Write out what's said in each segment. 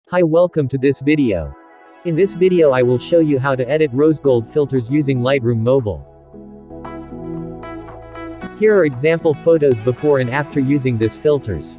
Hi, welcome to this video. In this video I will show you how to edit RoseGold filters using Lightroom Mobile. Here are example photos before and after using these filters.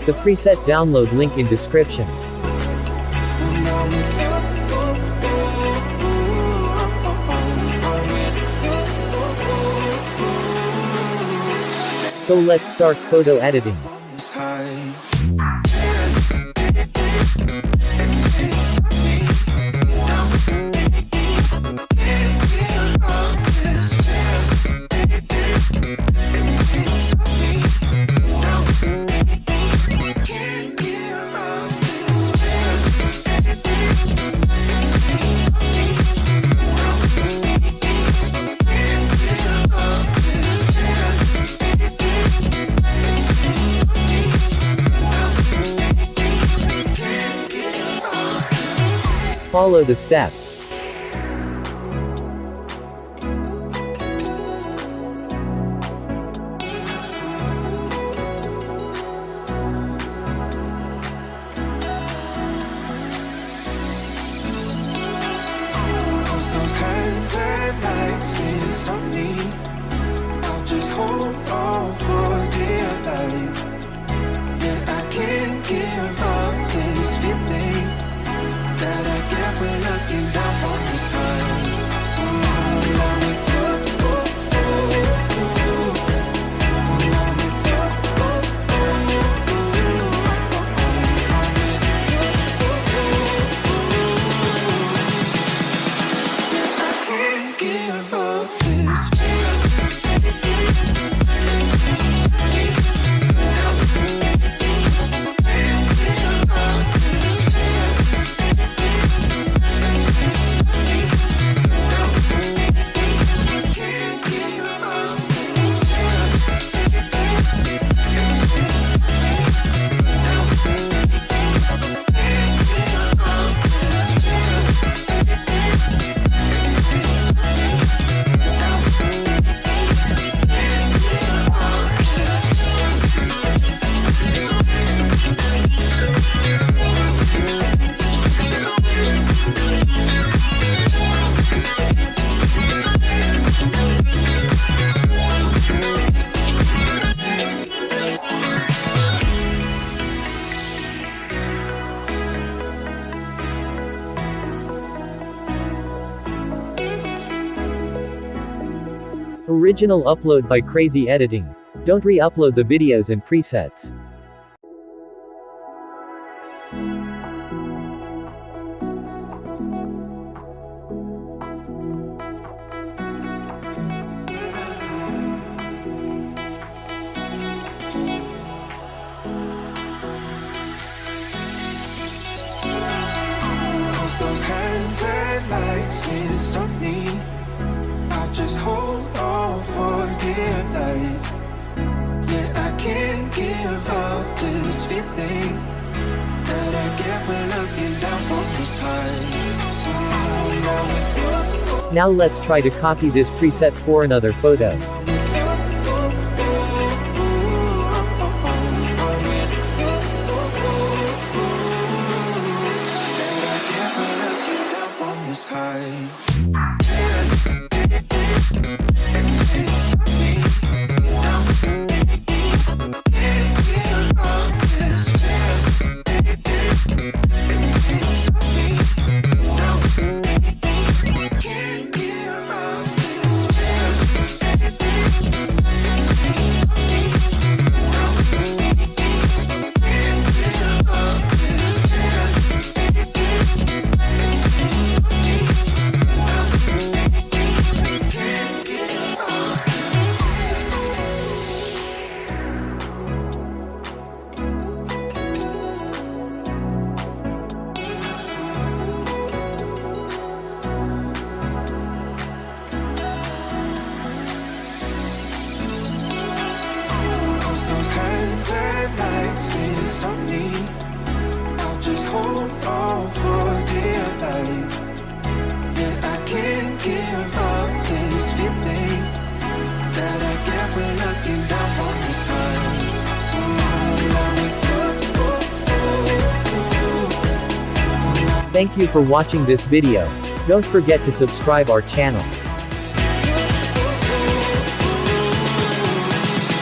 The preset download link in description. So let's start photo editing. Follow the steps. Those hands and lights can't stop me. I'll just hold on for dear life. Yeah, I can't give up this feeling that I get when looking down from the sky. I'm with you. Original upload by CRAZY Editing. Don't re-upload the videos and presets. Those hands and lights can't stop me. I'll just hold on for dear life. Yeah, I can't give up this feeling that I get when looking down from this high. Now let's try to copy this preset for another photo. Thank you for watching this video. Don't forget to subscribe our channel.